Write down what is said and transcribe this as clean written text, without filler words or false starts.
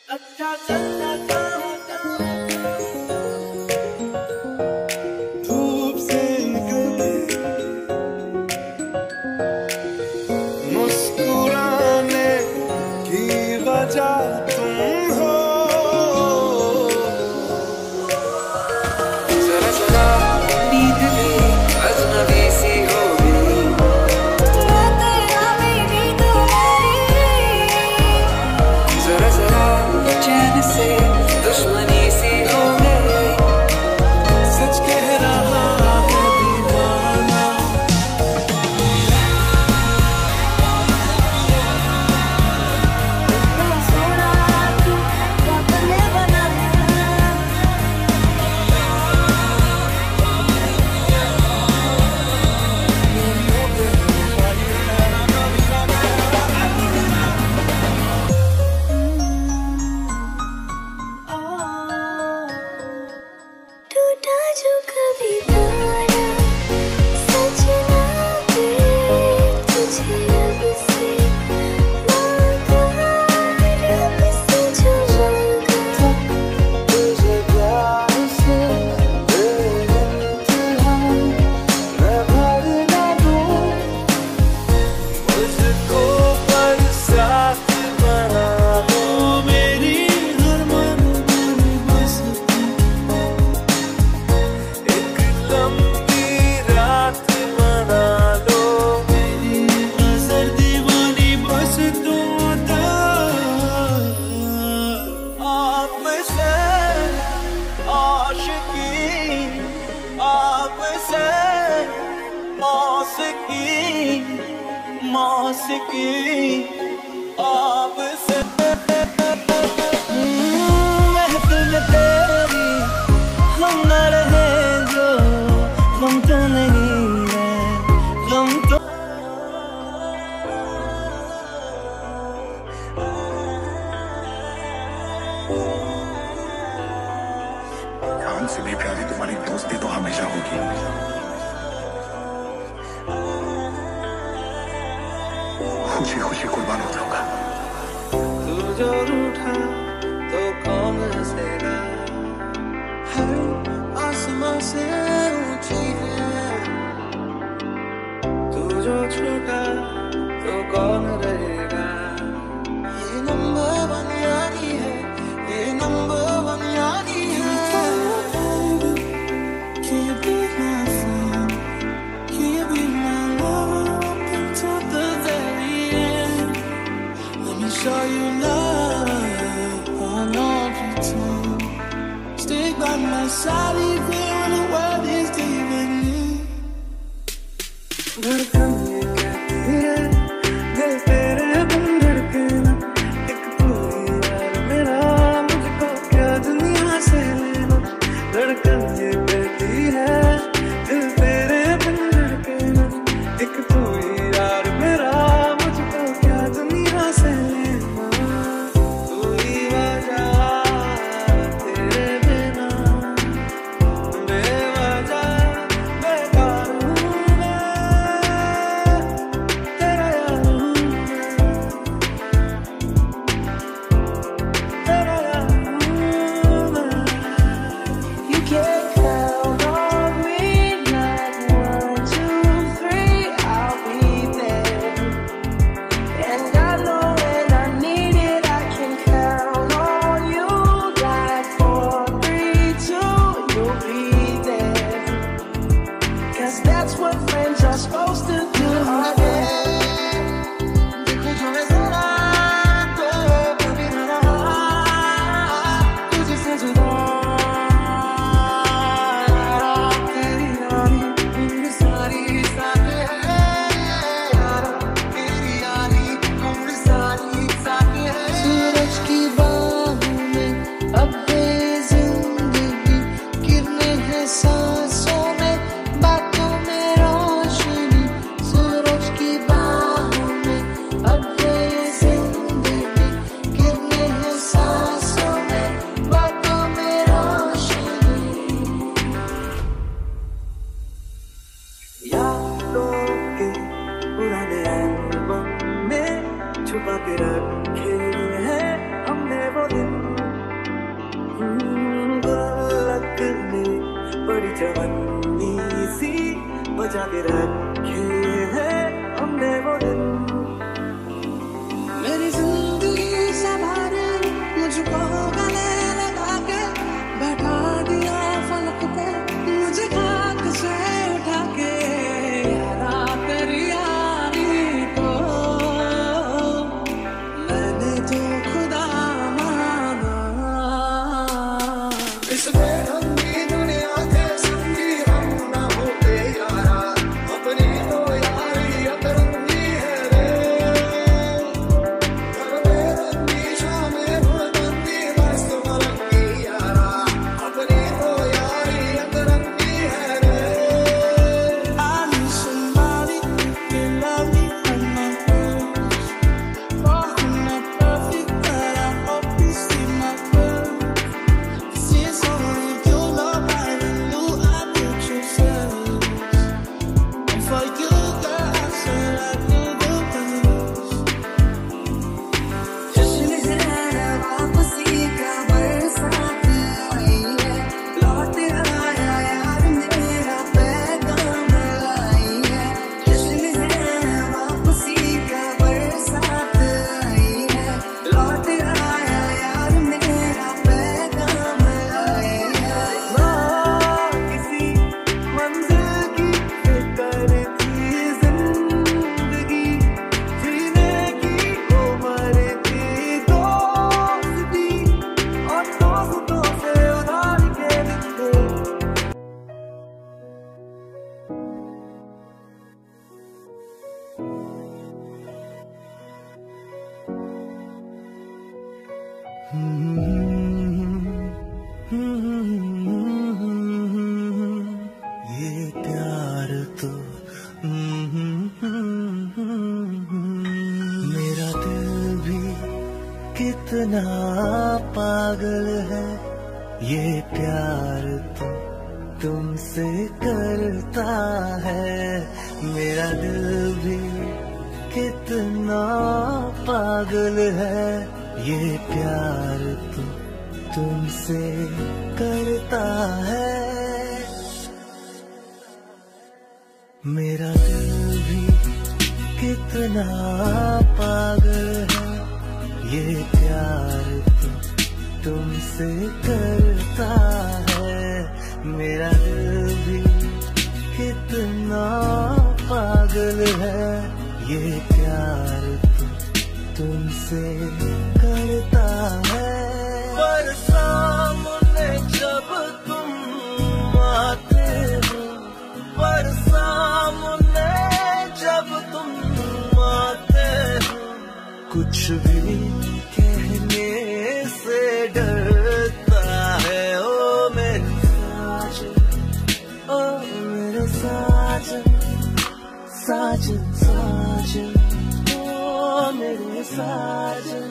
अच्छा चलता धूप से निकले मुस्कुराने की वजह तुम हो। जरा जरा नींद भी अजनबी सी हो गई, मैं तेरा मेरी तुम्हारी। जरा जरा चैन से दुश्मनी सी हो गई, सच कह रहा है दीवाना। सोना तू अपने बना टूटा जो कभी तारा सजना पे तुझे रब से मांगा, रब से जो मांगा तुझे प्यार से बेइंतहा मैं भर ना दूं, मुझको बरसात बना दो मेरी हर मन मेरी बसती। एक लंबी रात बना लो मेरी नजर दीवानी बस तुम आपसे आशिकी, आपसे मौसिकी, मौसिकी आपसे महफिल में तेरी हम न रहे जो गम तो नहीं है, गम तो जान से भी प्यारी तुम्हारी दोस्ती तो हमेशा होगी। खुशी खुशी कुर्बान हो जाऊंगा। तू जो रूठा तो कौन हंसेगा, हर आसमां से ऊंची है। तू जो छूटा तो कौन रहेगा, ये नंबर वन यारी है, ये नंबर वन यारी है। Can't be my friend, can't be my lover up until the very end. Let me show you love, I know pretend. Stick by my side even when the world is leaving me. धड़कन ये कहती है दिल तेरे बिन धड़के ना, एक तू ही यार मेरा, मुझको क्या दुनिया से लेना। धड़कन ये कहती है दिल तेरे बिन धड़के ना, एक तू ही यार मेरा, मुझको क्या दुनिया से लेना। तू ही वजह तेरे बिना इस बेढंगी दुनिया के संगी हम ना होते यारा, अपनी तो यारी अतरंगी है रे। घर में रंगी शामें भुलबंदी मस्त मलंगी यारा, अपनी तो यारी अतरंगी है रे। I need somebody who can love me on my worst. Oh, I'm not perfect, but I hope you see my worth. This is only you, love, I knew I put you first. And for you, girl, I said I do the best. जश्न है वापसी का बरसात आई है, लौट आया यार मेरा पैगाम लाई है। जश्न है वापसी का बरसात आई है, लौट आया यार मेरा पैगाम लाई है। ना किसी मंजिल की फिक्र थी जिंदगी, जीने की उम्र थी दोस्ती, और दोस्तों से उधार के दिन थे। ये प्यार तो मेरा दिल भी कितना पागल है, ये प्यार तो तुमसे करता है। मेरा दिल भी कितना पागल है, ये प्यार तो तुमसे करता है। मेरा दिल भी कितना पागल है, ये प्यार तो तुमसे करता है। मेरा दिल भी कितना पागल है, ये प्यार तो तुमसे करता है। पर सामने जब तुम आते हो, पर सामने जब तुम आते हो, कुछ भी कहने से डरता है। ओ मेरे साजन, ओ मेरे साजन, साजन साजन, ओ मेरे साजन।